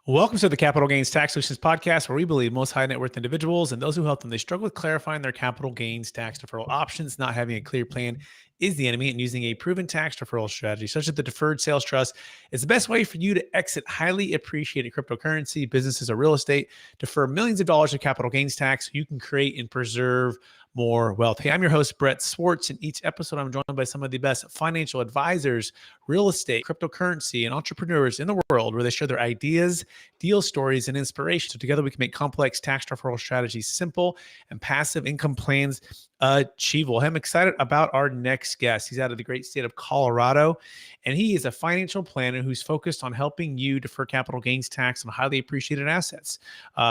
Welcome to the Capital Gains Tax Solutions Podcast, where we believe most high net worth individuals and those who help them, they struggle with clarifying their capital gains tax deferral options. Not having a clear plan is the enemy, and using a proven tax deferral strategy, such as the Deferred Sales Trust, is the best way for you to exit highly appreciated cryptocurrency, businesses, or real estate, defer millions of dollars of capital gains tax so you can create and preserve more wealth. Hey, I'm your host, Brett Swartz. In each episode, I'm joined by some of the best financial advisors, real estate, cryptocurrency, and entrepreneurs in the world, where they share their ideas, deal stories, and inspiration. So together we can make complex tax deferral strategies simple and passive income plans achievable. I'm excited about our next guest. He's out of the great state of Colorado, and he is a financial planner who's focused on helping you defer capital gains tax on highly appreciated assets,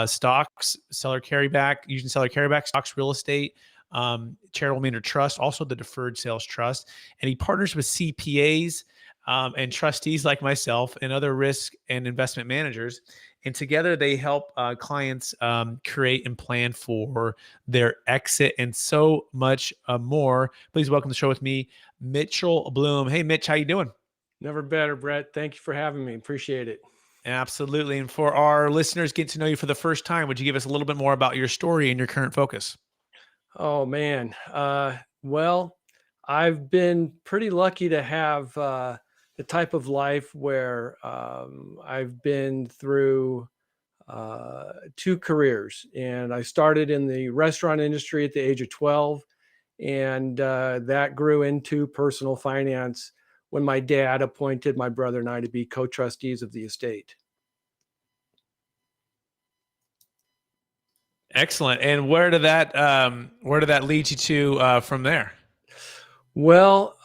stocks, seller carryback, using seller carryback, stocks, real estate, charitable remainder trust, also the deferred sales trust. And he partners with CPAs and trustees like myself and other risk and investment managers. And together they help clients create and plan for their exit and so much more. Please welcome to the show with me, Mitchell Bloom. Hey, Mitch, how you doing? Never better, Brett. Thank you for having me. Appreciate it. Absolutely. And for our listeners getting to know you for the first time, would you give us a little bit more about your story and your current focus? Oh, man. Well, I've been pretty lucky to have the type of life where I've been through two careers. And I started in the restaurant industry at the age of 12, and that grew into personal finance when my dad appointed my brother and I to be co-trustees of the estate. Excellent. And where did that lead you to from there? Well,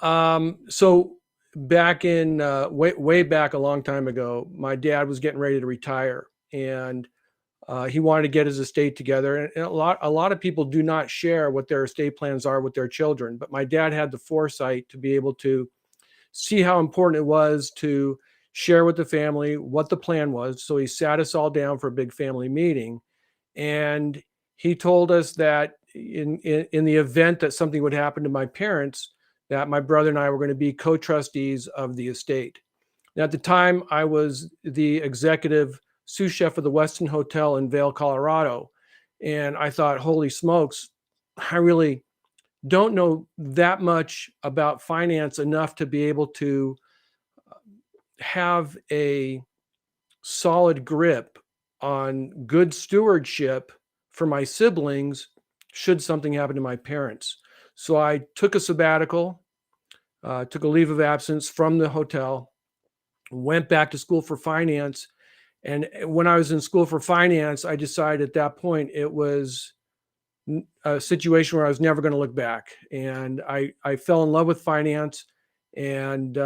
so back in way back a long time ago, my dad was getting ready to retire, and he wanted to get his estate together. And a lot of people do not share what their estate plans are with their children, but my dad had the foresight to be able to see how important it was to share with the family what the plan was. So he sat us all down for a big family meeting, and he told us that in the event that something would happen to my parents, that my brother and I were going to be co-trustees of the estate. Now, at the time, I was the executive sous chef of the Westin Hotel in Vail, Colorado. And I thought, holy smokes, I really don't know that much about finance enough to be able to have a solid grip on good stewardship for my siblings should something happen to my parents. So I took a sabbatical, took a leave of absence from the hotel, went back to school for finance. And when I was in school for finance, I decided at that point it was a situation where I was never going to look back. And I fell in love with finance, and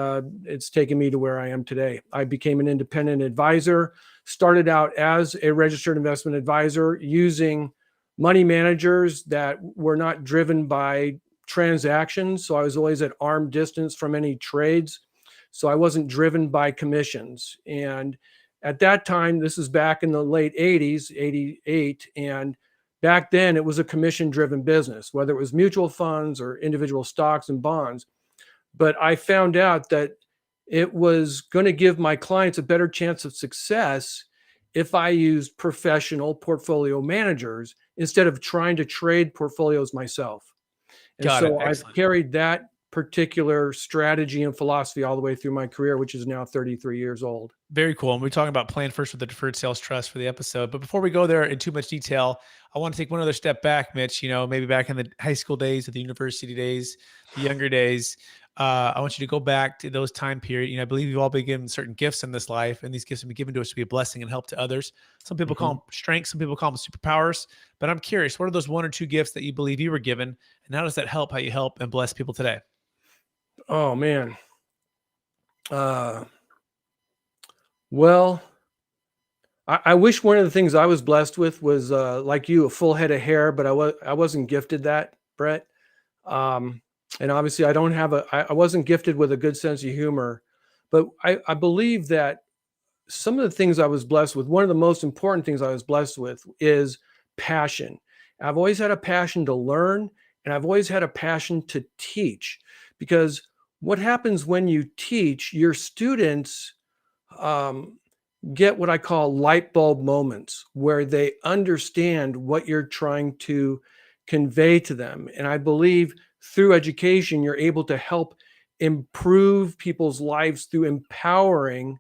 it's taken me to where I am today. I became an independent advisor, started out as a registered investment advisor using money managers that were not driven by transactions. So I was always at arm distance from any trades. So I wasn't driven by commissions. And at that time, this is back in the late 80s, 88, and back then it was a commission-driven business, whether it was mutual funds or individual stocks and bonds. But I found out that it was going to give my clients a better chance of success if I used professional portfolio managers instead of trying to trade portfolios myself. And so I've carried that particular strategy and philosophy all the way through my career, which is now 33 years old. Very cool. And we're talking about plan first with the Deferred Sales Trust for the episode. But before we go there in too much detail, I want to take one other step back, Mitch. Maybe back in the high school days or the university days, the younger days. I want you to go back to those time period. I believe you've all been given certain gifts in this life, and these gifts have been given to us to be a blessing and help to others. Some people call them strengths, some people call them superpowers. But I'm curious, what are those one or two gifts that you believe you were given, and how does that help how you help and bless people today? Oh, man. Well, I wish one of the things I was blessed with was like you, a full head of hair, but I wasn't gifted that, Brett. And obviously I wasn't gifted with a good sense of humor, but I believe that some of the things I was blessed with, one of the most important things I was blessed with is passion. I've always had a passion to learn, and I've always had a passion to teach, because what happens when you teach your students, get what I call light bulb moments where they understand what you're trying to convey to them. And I believe through education, you're able to help improve people's lives through empowering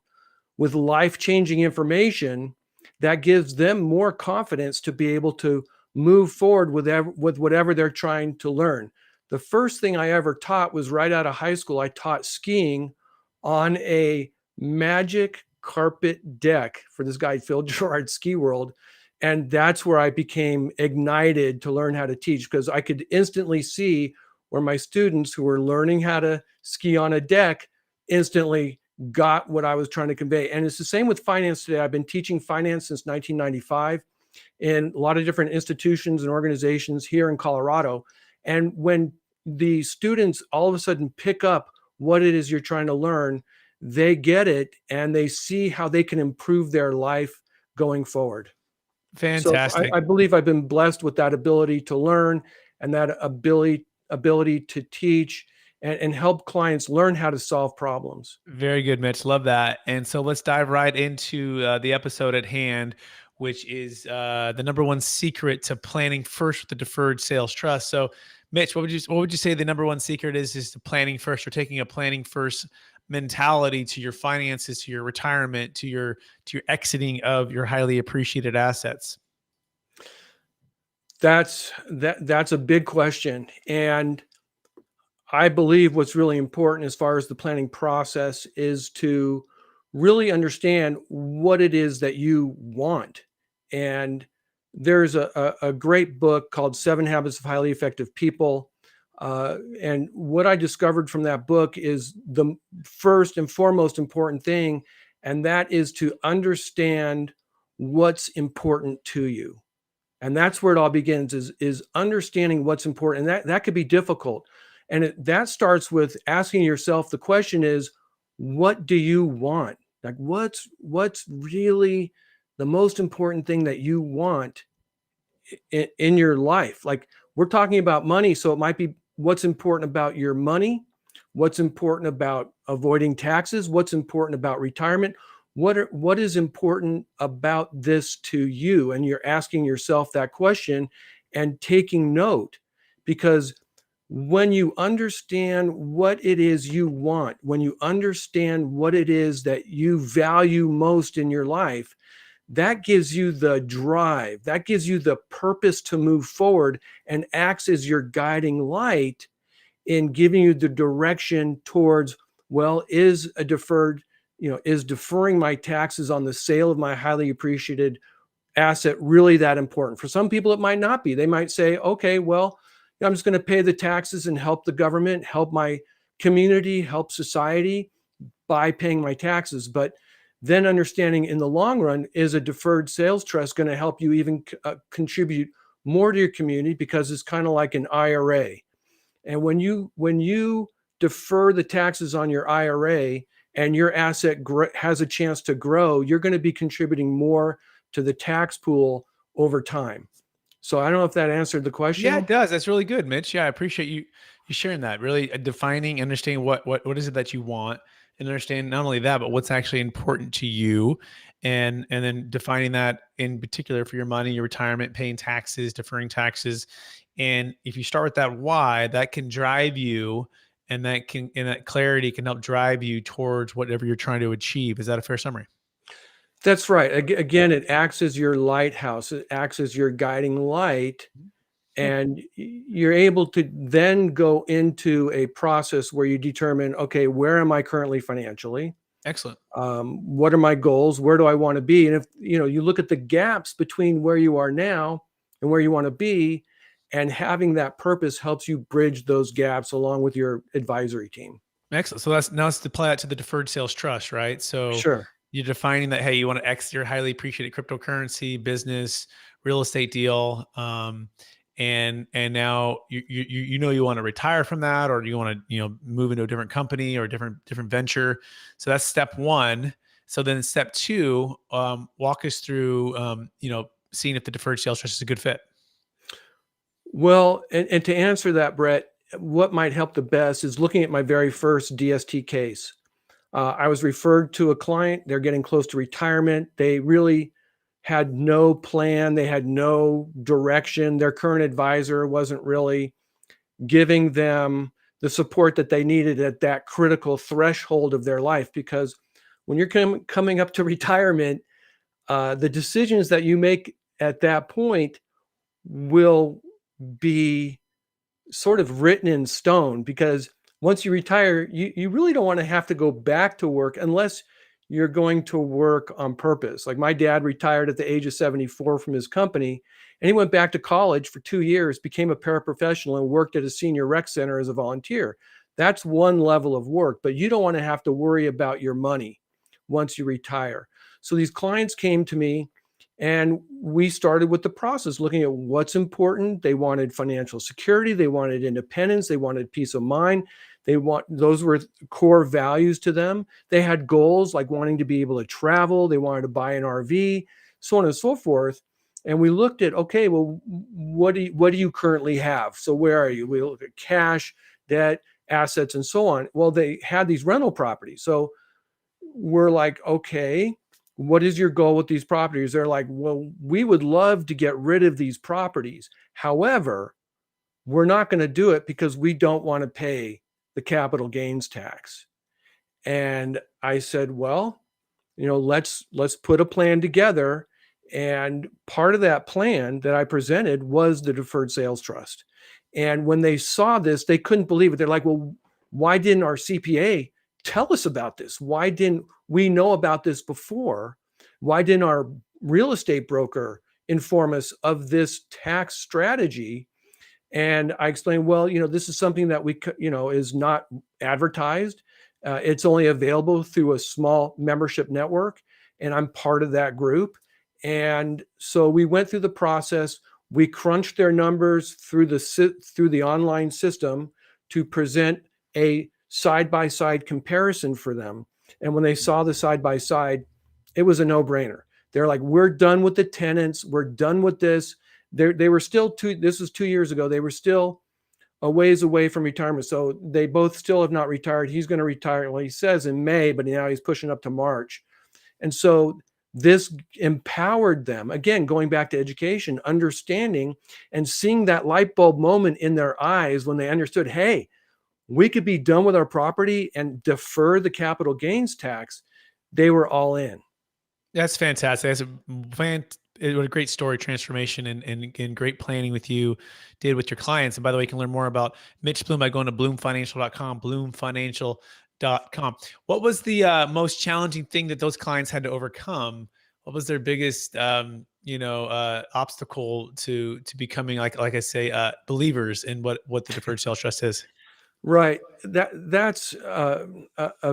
with life-changing information that gives them more confidence to be able to move forward with whatever they're trying to learn. The first thing I ever taught was right out of high school. I taught skiing on a magic carpet deck for this guy, Phil Gerard Ski World. And that's where I became ignited to learn how to teach, because I could instantly see where my students who were learning how to ski on a deck instantly got what I was trying to convey. And it's the same with finance today. I've been teaching finance since 1995 in a lot of different institutions and organizations here in Colorado. And when the students all of a sudden pick up what it is you're trying to learn, they get it and they see how they can improve their life going forward. So Fantastic. I believe I've been blessed with that ability to learn and that ability to teach and help clients learn how to solve problems. Very good, Mitch. Love that. And so let's dive right into the episode at hand, which is the number one secret to planning first with the deferred sales trust. So, Mitch, what would you say the number one secret is to planning first, or taking a planning first mentality to your finances, to your retirement, to your exiting of your highly appreciated assets? That's a big question. And I believe what's really important as far as the planning process is to really understand what it is that you want. And there's a great book called Seven Habits of Highly Effective People. And what I discovered from that book is the first and foremost important thing, and that is to understand what's important to you. And that's where it all begins, is understanding what's important. And that could be difficult. And that starts with asking yourself, the question is, what do you want? Like what's really the most important thing that you want in your life? Like, we're talking about money, so it might be what's important about your money, what's important about avoiding taxes, what's important about retirement, what is important about this to you. And you're asking yourself that question and taking note, because when you understand what it is you want, when you understand what it is that you value most in your life, that gives you the drive, that gives you the purpose to move forward and acts as your guiding light in giving you the direction towards, well, is deferring my taxes on the sale of my highly appreciated asset really that important? For some people, it might not be. They might say, okay, well, I'm just going to pay the taxes and help the government, help my community, help society by paying my taxes. But then understanding in the long run, is a deferred sales trust going to help you even contribute more to your community, because it's kind of like an IRA. And when you defer the taxes on your IRA and your asset has a chance to grow, you're going to be contributing more to the tax pool over time. So I don't know if that answered the Yeah, question. it does. That's really good, Mitch. Yeah, I appreciate you sharing that. Really defining, understanding what is it that you want, and understand not only that, but what's actually important to you, and then defining that in particular for your money, your retirement, paying taxes, deferring taxes. And if you start with that why, that can drive you, and that clarity can help drive you towards whatever you're trying to achieve. Is that a fair summary? That's right. Again, it acts as your lighthouse. It acts as your guiding light, Yeah. and you're able to then go into a process where you determine, okay, where am I currently financially? Excellent. What are my goals? Where do I want to be? And if you look at the gaps between where you are now and where you want to be, and having that purpose helps you bridge those gaps along with your advisory team. Excellent. So let's apply that to the deferred sales trust, right? So Sure. you're defining that, hey, you want to exit your highly appreciated cryptocurrency business, real estate deal, and now you want to retire from that, or you want to move into a different company or different venture. So that's step one. So then step two, walk us through seeing if the deferred sales trust is a good fit. Well, and to answer that, Brett, what might help the best is looking at my very first DST case. I was referred to a client. They're getting close to retirement. They really had no plan. They had no direction. Their current advisor wasn't really giving them the support that they needed at that critical threshold of their life. Because when you're coming up to retirement, the decisions that you make at that point will be sort of written in stone, because once you retire, you really don't want to have to go back to work unless you're going to work on purpose. Like my dad retired at the age of 74 from his company, and he went back to college for 2 years, became a paraprofessional, and worked at a senior rec center as a volunteer. That's one level of work, but you don't want to have to worry about your money once you retire. So these clients came to me, and we started with the process, looking at what's important. They wanted financial security. They wanted independence. They wanted peace of mind. Those were core values to them. They had goals like wanting to be able to travel. They wanted to buy an RV, so on and so forth. And we looked at, okay, well, what do you currently have? So where are you? We look at cash, debt, assets, and so on. Well, they had these rental properties. So we're like, okay, what is your goal with these properties? They're like, well, we would love to get rid of these properties. However, we're not going to do it because we don't want to pay the capital gains tax. And I said, well, let's put a plan together. And part of that plan that I presented was the deferred sales trust. And when they saw this, they couldn't believe it. They're like, well, why didn't our CPA tell us about this? Why didn't we know about this before? Why didn't our real estate broker inform us of this tax strategy? And I explained, well, this is something that is not advertised. It's only available through a small membership network, and I'm part of that group. And so we went through the process. We crunched their numbers through the online system to present a side-by-side comparison for them. And when they saw the side-by-side, it was a no-brainer. They're like, we're done with the tenants. We're done with this. They were still this was 2 years ago. They were still a ways away from retirement. So they both still have not retired. He's going to retire, well, he says in May, but now he's pushing up to March. And so this empowered them, again, going back to education, understanding and seeing that light bulb moment in their eyes when they understood, hey, we could be done with our property and defer the capital gains tax. They were all in. That's fantastic. What a great story, transformation, and great planning with you did with your clients. And by the way, you can learn more about Mitch Bloom by going to bloomfinancial.com, bloomfinancial.com. What was the most challenging thing that those clients had to overcome? What was their biggest, obstacle to becoming, like I say, believers in what the deferred sales trust is? Right. That's a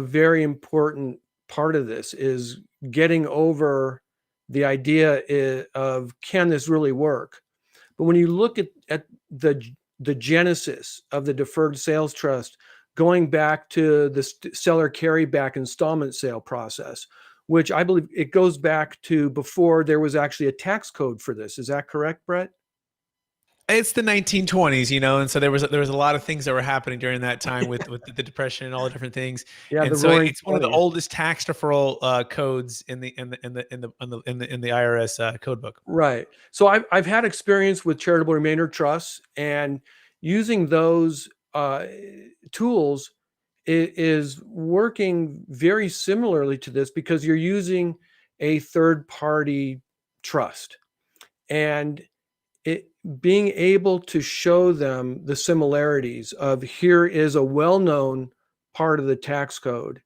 very important part of this, is getting over the idea of, can this really work? But when you look at the genesis of the deferred sales trust, going back to the seller carryback installment sale process, which I believe it goes back to before there was actually a tax code for this. Is that correct, Brett? It's the 1920s, and so there was a lot of things that were happening during that time with the depression and all the different things. Yeah, the And so roaring it's one of the 20s. oldest tax deferral codes in the IRS code book. Right. So I've had experience with charitable remainder trusts, and using those tools is working very similarly to this, because you're using a third party trust, and it being able to show them the similarities of, here is a well-known part of the tax code,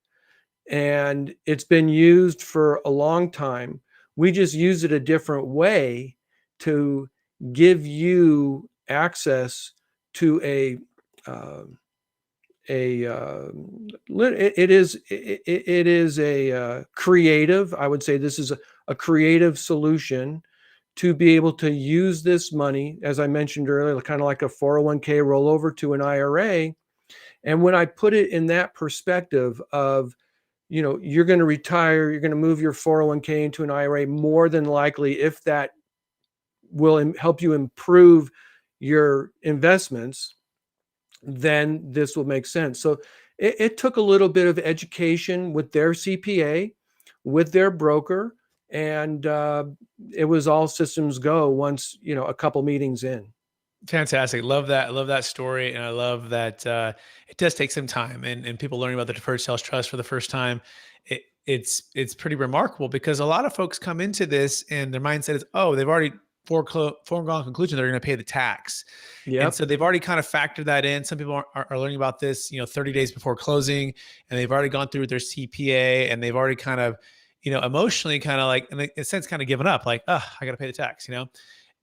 and it's been used for a long time. We just use it a different way to give you access to it is a creative, I would say this is a creative solution to be able to use this money, as I mentioned earlier, kind of like a 401k rollover to an IRA. And when I put it in that perspective of, you're going to retire, you're going to move your 401k into an IRA, more than likely, if that will help you improve your investments, then this will make sense. So It took a little bit of education with their CPA, with their broker, and it was all systems go once, a couple meetings in. Fantastic. Love that. Love that story. And I love that it does take some time, and people learning about the deferred sales trust for the first time. It's pretty remarkable because a lot of folks come into this and their mindset is, oh, they've already foregone conclusion they're going to pay the tax. And Yep. so they've already kind of factored that in. Some people are learning about this, 30 days before closing, and they've already gone through with their CPA, and they've already kind of, emotionally kind of like, in a sense, kind of given up, like, oh, I got to pay the tax. And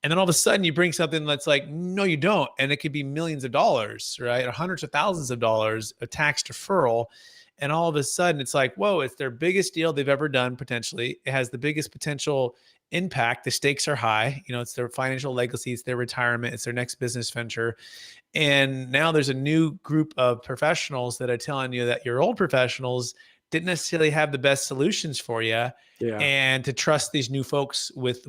then all of a sudden you bring something that's like, no, you don't. And it could be millions of dollars, right? Or hundreds of thousands of dollars, a tax deferral. And all of a sudden it's like, whoa, it's their biggest deal they've ever done potentially. It has the biggest potential impact. The stakes are high. It's their financial legacy, it's their retirement, it's their next business venture. And now there's a new group of professionals that are telling you that your old professionals didn't necessarily have the best solutions for you, Yeah. and to trust these new folks with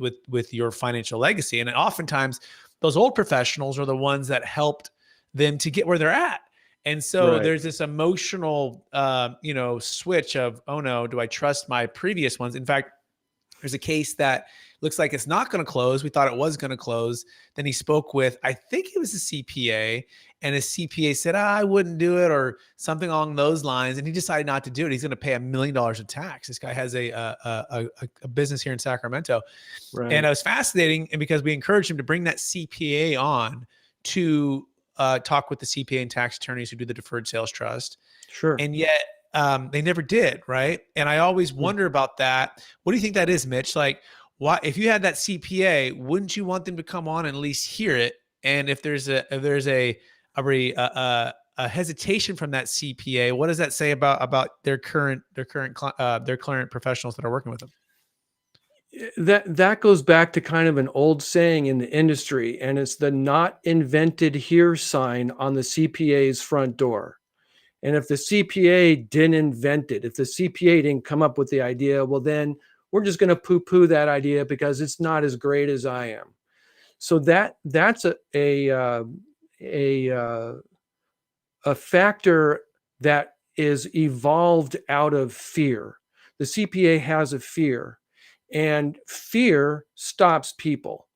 your financial legacy. And oftentimes those old professionals are the ones that helped them to get where they're at. And so Right. there's this emotional switch of, oh no, do I trust my previous ones? In fact, there's a case that looks like it's not going to close. We thought it was going to close. Then he spoke with, I think it was a CPA, and his CPA said, I wouldn't do it, or something along those lines. And he decided not to do it. He's going to pay $1 million of tax. This guy has a business here in Sacramento. And Right. it was fascinating. And because we encouraged him to bring that CPA on to talk with the CPA and tax attorneys who do the deferred sales trust. Sure. And yet they never did, right? And I always wonder about that. What do you think that is, Mitch? Like, why, if you had that CPA, wouldn't you want them to come on and at least hear it? And if there's a hesitation from that CPA, what does that say about their current professionals that are working with them? That goes back to kind of an old saying in the industry, and it's the not invented here sign on the CPA's front door. And if the CPA didn't invent it, if the CPA didn't come up with the idea, well, then we're just going to poo-poo that idea because it's not as great as I am. So that's a a factor that is evolved out of fear. The CPA has a fear, and fear stops people.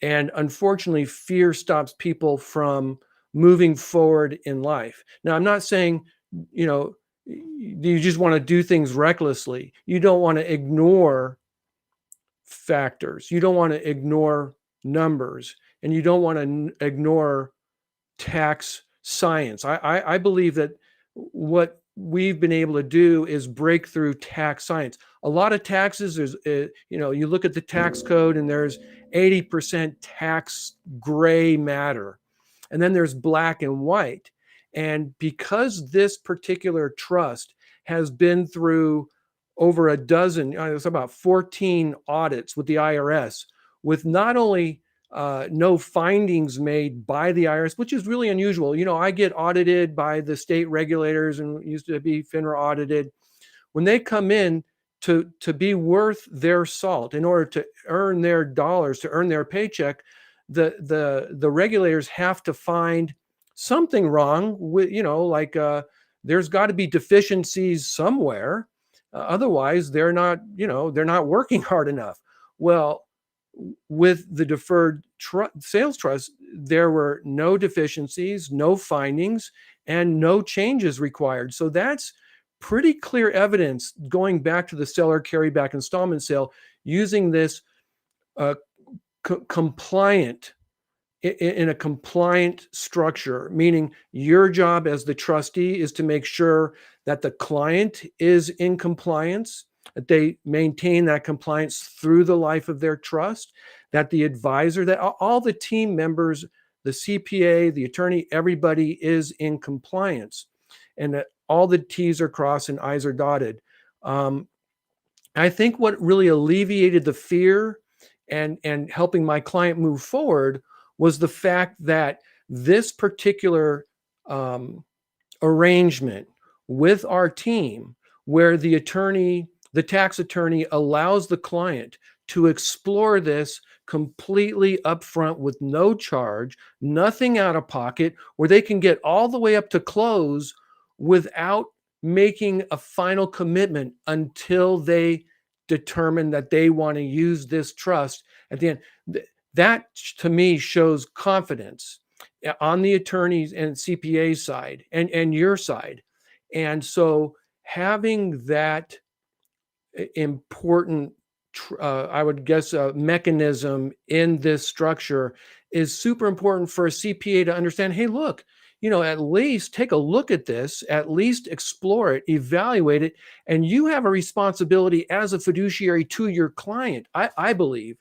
And unfortunately, fear stops people from moving forward in life. Now, I'm not saying, you just want to do things recklessly. You don't want to ignore factors. You don't want to ignore numbers, and you don't want to ignore tax science. I believe that what we've been able to do is break through tax science. A lot of taxes, there's, you look at the tax code and there's 80% tax gray matter. And then there's black and white. And because this particular trust has been through over a dozen, it's about 14 audits with the IRS, with not only no findings made by the IRS, which is really unusual. I get audited by the state regulators and used to be FINRA audited. When they come in to be worth their salt, in order to earn their dollars, to earn their paycheck, the regulators have to find something wrong with, like there's got to be deficiencies somewhere. Otherwise, they're not working hard enough. Well, with the deferred sales trust, there were no deficiencies, no findings, and no changes required. So that's pretty clear evidence, going back to the seller carryback installment sale, using this compliant, in a compliant structure, meaning your job as the trustee is to make sure that the client is in compliance, that they maintain that compliance through the life of their trust, that the advisor, that all the team members, the CPA, the attorney, everybody is in compliance, and that all the T's are crossed and I's are dotted. I think what really alleviated the fear and helping my client move forward was the fact that this particular arrangement with our team, where the tax attorney allows the client to explore this completely upfront with no charge, nothing out of pocket, where they can get all the way up to close without making a final commitment until they determine that they want to use this trust at the end. That to me shows confidence on the attorneys and CPA side and your side. And so having that important, I would guess, a mechanism in this structure is super important for a CPA to understand. Hey, look, at least take a look at this, at least explore it, evaluate it, and you have a responsibility as a fiduciary to your client. I believe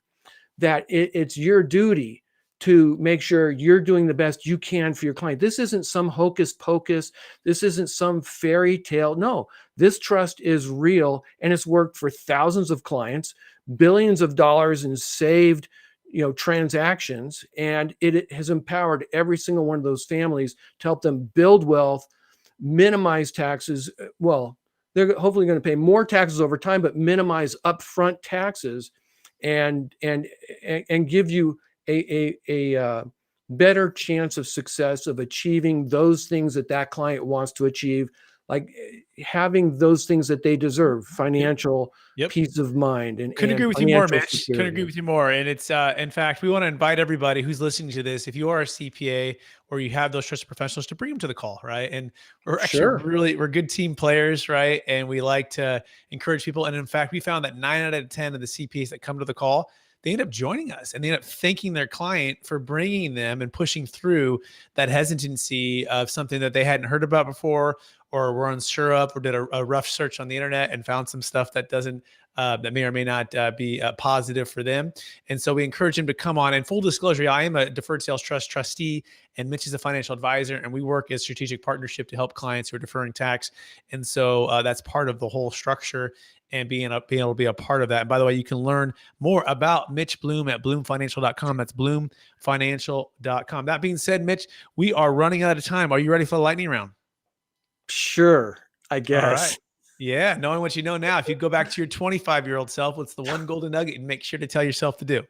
that it's your duty to make sure you're doing the best you can for your client. This isn't some hocus pocus. This isn't some fairy tale. No, this trust is real, and it's worked for thousands of clients, billions of dollars in saved, transactions, and it has empowered every single one of those families to help them build wealth, minimize taxes. Well, they're hopefully going to pay more taxes over time, but minimize upfront taxes and give you a better chance of success of achieving those things that client wants to achieve, like having those things that they deserve, financial Yep. peace of mind and Couldn't agree with you more, financial Mitch. Couldn't security. agree with you more. And it's in fact, we want to invite everybody who's listening to this. If you are a CPA or you have those trusted professionals, to bring them to the call, right? And we're actually Sure. we're good team players, right? And we like to encourage people. And in fact, we found that 9 out of 10 of the CPAs that come to the call, they end up joining us and they end up thanking their client for bringing them and pushing through that hesitancy of something that they hadn't heard about before or were unsure of, or did a rough search on the internet and found some stuff that doesn't that may or may not be positive for them. And so we encourage them to come on. And full disclosure, I am a deferred sales trust trustee, and Mitch is a financial advisor, and we work as strategic partnership to help clients who are deferring tax. And so that's part of the whole structure and being able to be a part of that. And by the way, you can learn more about Mitch Bloom at bloomfinancial.com. That's bloomfinancial.com. That being said, Mitch, we are running out of time. Are you ready for the lightning round? Sure, I All right. guess. Yeah, knowing what you know now, if you go back to your 25-year-old self, what's the one golden nugget and make sure to tell yourself to do?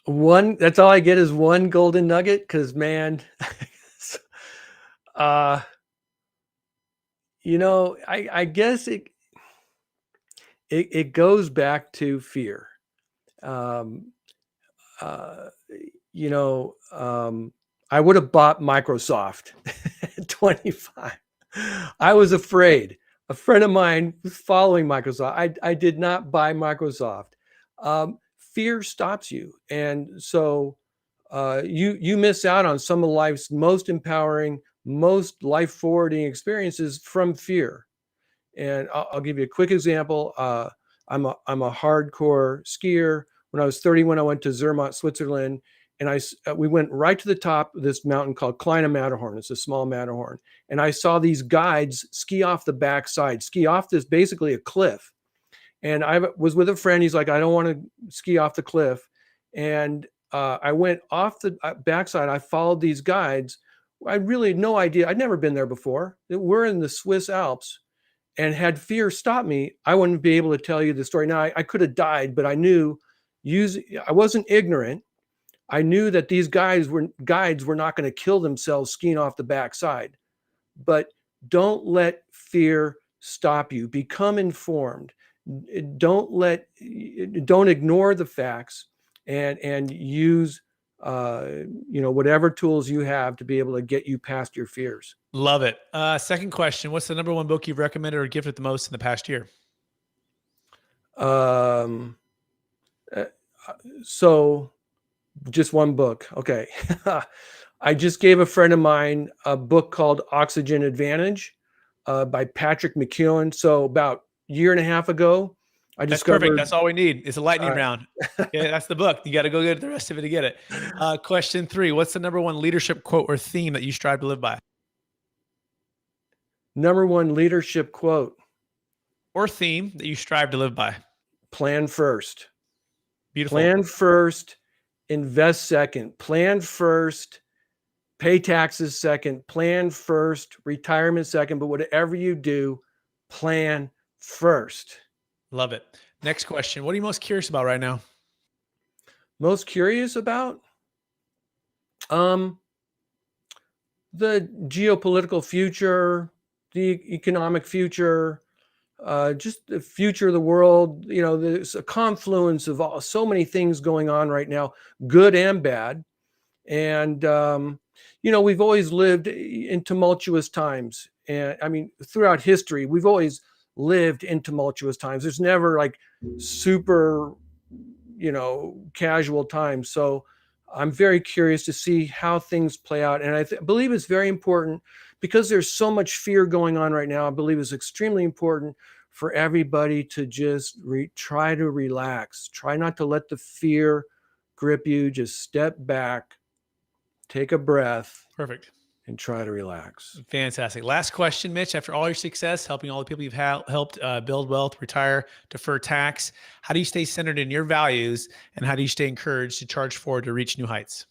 That's all I get is one golden nugget, because man, I guess it goes back to fear. Um, uh, I would have bought Microsoft at 25. I was afraid. A friend of mine was following Microsoft. I did not buy Microsoft. Fear stops you. And so you miss out on some of life's most empowering, most life forwarding experiences from fear. And I'll give you a quick example. I'm a hardcore skier. When I was 31, I went to Zermatt, Switzerland, and we went right to the top of this mountain called Kleine Matterhorn. It's a small Matterhorn, and I saw these guides ski off the backside, ski off this basically a cliff. And I was with a friend. He's like, I don't want to ski off the cliff, and I went off the backside. I followed these guides. I really had no idea. I'd never been there before. We're in the Swiss Alps. And had fear stopped me, I wouldn't be able to tell you the story. Now, I could have died, but I knew I wasn't ignorant. I knew that these guides were not going to kill themselves skiing off the backside. But don't let fear stop you. Become informed. Don't ignore the facts, and use whatever tools you have to be able to get you past your fears. Love it. Second question. What's the number one book you've recommended or gifted the most in the past year? So just one book. Okay. I just gave a friend of mine a book called Oxygen Advantage by Patrick McKeown. So about a year and a half ago, I discovered. That's perfect. That's all we need. It's a lightning round. Yeah, that's the book. You got to go get the rest of it to get it. Question 3. What's the number one leadership quote or theme that you strive to live by? Number one leadership quote or theme that you strive to live by? Plan first. Beautiful. Plan first, invest second. Plan first, pay taxes second. Plan first, retirement second. But whatever you do, plan first. Love it. Next question. What are you most curious about right now? Most curious about? the geopolitical future, the economic future, just the future of the world. You know, there's a confluence of so many things going on right now, good and bad. And, you know, we've always lived in tumultuous times. And I mean, throughout history, we've always lived in tumultuous times. There's never like super, you know, casual times. So I'm very curious to see how things play out. And I believe it's very important because there's so much fear going on right now. I believe it's extremely important for everybody to just try to relax, try not to let the fear grip you, just step back, take a breath, Perfect. and try to relax. Fantastic. Last question, Mitch. After all your success helping all the people you've helped build wealth, retire, defer tax, how do you stay centered in your values, and how do you stay encouraged to charge forward to reach new heights?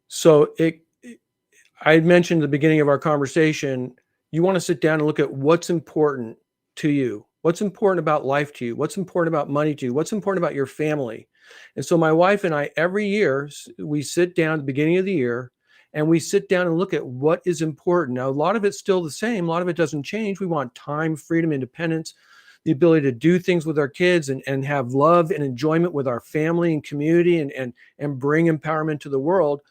So I had mentioned at the beginning of our conversation, you want to sit down and look at what's important to you. What's important about life to you? What's important about money to you? What's important about your family? And so my wife and I, every year, we sit down at the beginning of the year and we sit down and look at what is important. Now, a lot of it's still the same. A lot of it doesn't change. We want time, freedom, independence, the ability to do things with our kids and have love and enjoyment with our family and community and bring empowerment to the world.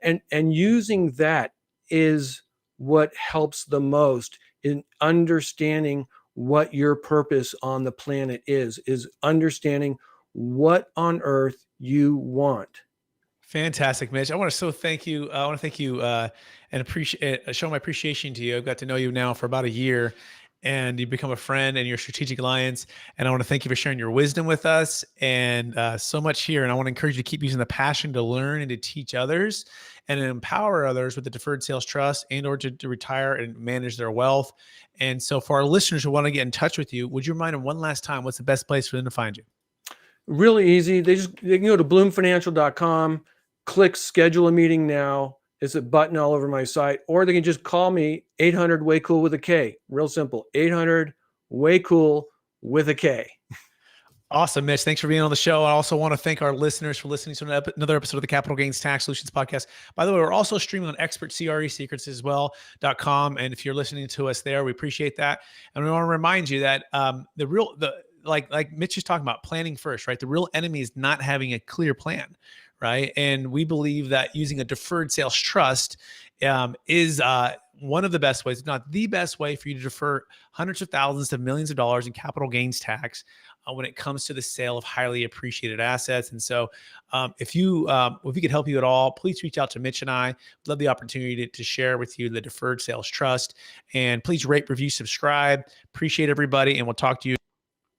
And using that is what helps the most in understanding what your purpose on the planet is understanding what on earth you want. Fantastic, Mitch. I want to thank you. I want to thank you and appreciate show my appreciation to you. I've got to know you now for about a year, and you've become a friend and your strategic alliance. And I want to thank you for sharing your wisdom with us and so much here. And I want to encourage you to keep using the passion to learn and to teach others and to empower others with the deferred sales trust and or to retire and manage their wealth. And so for our listeners who want to get in touch with you, would you remind them one last time, what's the best place for them to find you? Really easy. They can go to bloomfinancial.com, click schedule a meeting now. It's a button all over my site, or they can just call me 800 way cool with a K. Real simple. 800 way cool with a K. Awesome, Mitch. Thanks for being on the show. I also want to thank our listeners for listening to another episode of the Capital Gains Tax Solutions podcast. By the way, we're also streaming on expertcresecrets as well.com. And if you're listening to us there, we appreciate that. And we want to remind you that like Mitch is talking about, planning first, right? The real enemy is not having a clear plan, right? And we believe that using a deferred sales trust is one of the best ways, if not the best way, for you to defer hundreds of thousands to millions of dollars in capital gains tax when it comes to the sale of highly appreciated assets. And so if we could help you at all, please reach out to Mitch and I. We'd love the opportunity to share with you the deferred sales trust. And please rate, review, subscribe. Appreciate everybody. And we'll talk to you